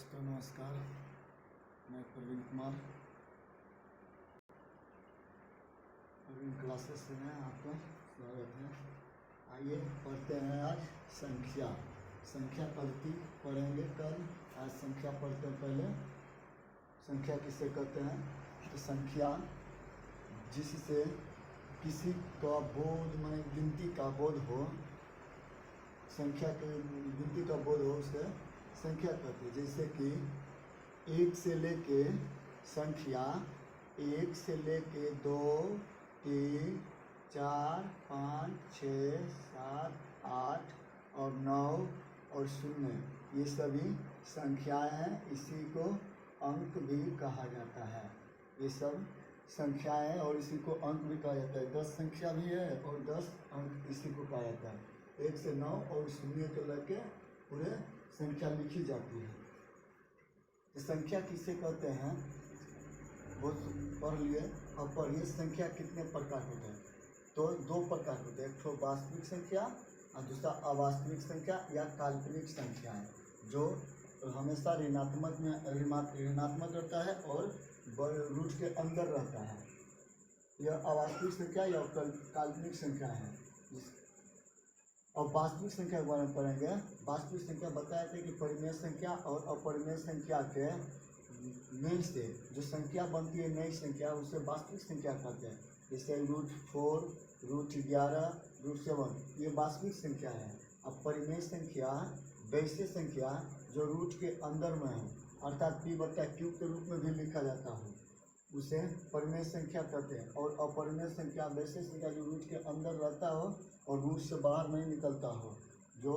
दोस्तों नमस्कार, मैं प्रवीण कुमार प्रवीण क्लासेस में आपका स्वागत है। आइए पढ़ते हैं आज संख्या पद्धति पढ़ेंगे कल। आज संख्या पढ़ते हैं। पहले संख्या किसे कहते हैं? तो संख्या जिससे किसी का बोध में गिनती का बोध हो, संख्या के गिनती का बोध हो उसे संख्या कहते हैं। जैसे कि 1 से लेके संख्या 1 से लेके 2, 3, 4, 5, 6, 7, 8 और 9 और 0 ये सभी संख्याएं हैं। इसी को अंक भी कहा जाता है। ये सब संख्याएं और इसी को अंक भी कहा जाता है। 10 संख्या भी है और 10 अंक इसी को कहा जाता है। 1 से 9 और 0 को लेके पूरे संख्या लिखी जाती है। तो संख्या किसे कहते हैं वो पढ़ लिए। अब पढ़िए संख्या कितने प्रकार होते हैं। तो 2 प्रकार होते हैं, एक तो वास्तविक संख्या और दूसरा अवास्तविक संख्या या काल्पनिक संख्या है, जो हमेशा ऋणात्मक रहता है और रूट के अंदर रहता है। यह अवास्तविक संख्या या काल्पनिक संख्या है। और वास्तविक संख्या के बारे में पढ़ेंगे। वास्तविक संख्या बताए थे कि परिमेय संख्या और अपरिमेय संख्या के मेल से जो संख्या बनती है नई संख्या, उसे वास्तविक संख्या कहते हैं। जैसे √4, √11, √7 ये वास्तविक संख्या है। अब परिमेय संख्या वैसे संख्या जो रूट के अंदर में है, अर्थात p/q के रूप में भी लिखा जाता हो, उसे परिमेय संख्या कहते हैं। और अपरिमेय संख्या वैसे संख्या जो रूट के अंदर रहता हो और रूट से बाहर नहीं निकलता हो, जो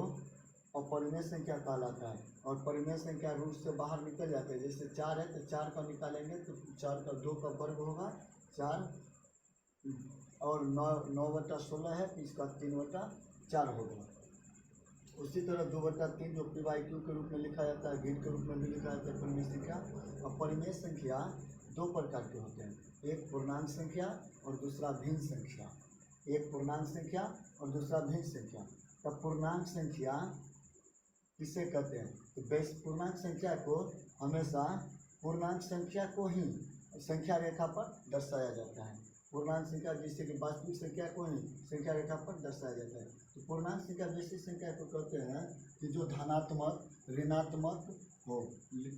अपरिमेय संख्या कहलाता है। और परिमेय संख्या रूट से बाहर निकल जाते हैं। जैसे 4 है तो 4 का निकालेंगे तो 4 का 2 का वर्ग होगा 4, और 9/16 है तो इसका 3/4 होगा। उसी तरह 2/3 जो p/q के रूप में लिखा जाता है, भिन्न के रूप में भी लिखा जाता है परिमेय संख्या। और परिमेय संख्या 2 प्रकार के होते हैं, एक पूर्णांक संख्या और दूसरा भिन्न संख्या। एक पूर्णांक संख्या और दूसरा भिन्न संख्या। तब पूर्णांक संख्या किसे कहते हैं? तो पूर्णांक संख्या को हमेशा पूर्णांक संख्या को ही संख्या रेखा पर दर्शाया जाता है। पूर्णांक संख्या जैसे कि वास्तविक संख्या को ही संख्या रेखा पर दर्शाया जाता है। तो पूर्णांक संख्या वैसी संख्या को कहते हैं कि जो धनात्मक ऋणात्मक हो,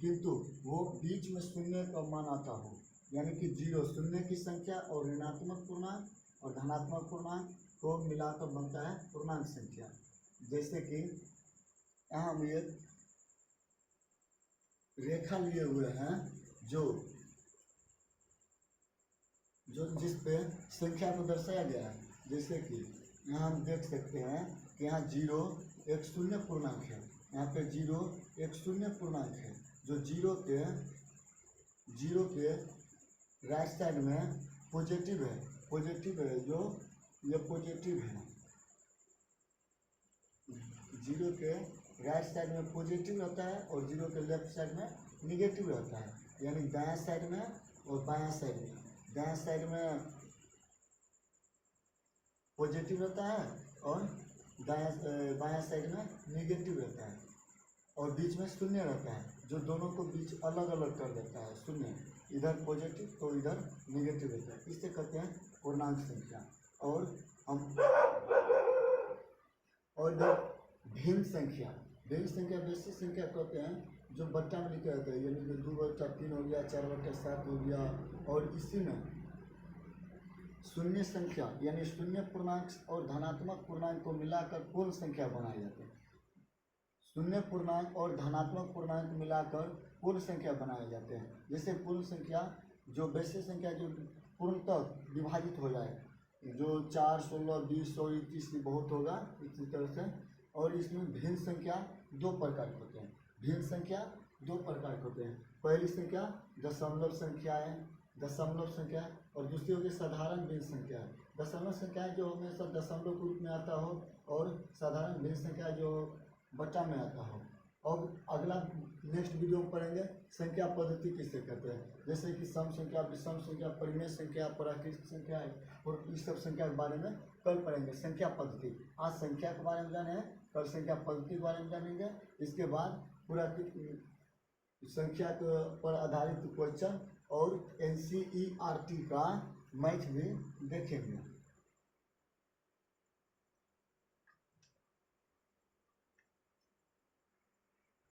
किंतु वो बीच में शून्य का मान आता हो, यानी कि 0 शून्य की संख्या और ऋणात्मक पूर्णांक और धनात्मक पूर्णांक को मिलाकर बनता है पूर्णांक संख्या। जैसे कि यहाँ हम ये रेखा लिए हुए हैं जो जिस पे संख्या को दर्शाया गया है। जैसे कि यहाँ हम देख सकते हैं कि यहाँ 0 एक शून्य पूर्णांक है, यहाँ पे 0 एक शून्य पूर्णांक है। जो 0 के राइट साइड में पॉजिटिव है, जो ये पॉजिटिव है। 0 के राइट साइड में पॉजिटिव रहता है और 0 के लेफ्ट साइड में निगेटिव रहता है, यानी दायां साइड में और बायां साइड में। दायां साइड में पॉजिटिव रहता है और बायां साइड में निगेटिव रहता है, और बीच में शून्य रहता है, जो दोनों को बीच अलग अलग कर देता है। शून्य इधर पॉजिटिव तो इधर निगेटिव रहता है, इसे कहते हैं पूर्णांक संख्या। और इधर भिन्न संख्या वैसी संख्या कहते हैं जो बट्टा में लिखा जाता है, यानी कि 2/3 हो गया, 4/7 हो गया। और इसी में शून्य संख्या यानी शून्य पूर्णांक और धनात्मक पूर्णांक को मिलाकर पूर्ण संख्या बनाई जाती है। शून्य पूर्णांक और धनात्मक पूर्णांक मिलाकर पूर्ण संख्या बनाए जाते हैं। जैसे पूर्ण संख्या जो वैसे संख्या जो पूर्णतः विभाजित हो जाए, जो 4, 16, 20 और 21 बहुत होगा, इसी तरह से। और इसमें भिन्न संख्या 2 प्रकार के होते हैं। भिन्न संख्या 2 प्रकार के होते हैं। पहली संख्या दशमलव संख्या और दूसरी होगी साधारण भिन्न संख्या। दशमलव संख्या है जो हमेशा दशमलव के रूप में आता हो, और साधारण भिन्न संख्या जो बटा में आता हो। अब अगला नेक्स्ट वीडियो में पढ़ेंगे संख्या पद्धति किसे कहते हैं। जैसे कि सम संख्या, विषम संख्या, परिमेय संख्या, प्राकृतिक संख्या और इस सब संख्या के बारे में कल पढ़ेंगे। संख्या पद्धति, आज संख्या के बारे में जाने हैं, कल संख्या पद्धति के बारे में जानेंगे। इसके बाद पूरा संख्या के पर आधारित क्वेश्चन और NCERT का मैथ भी देखेंगे।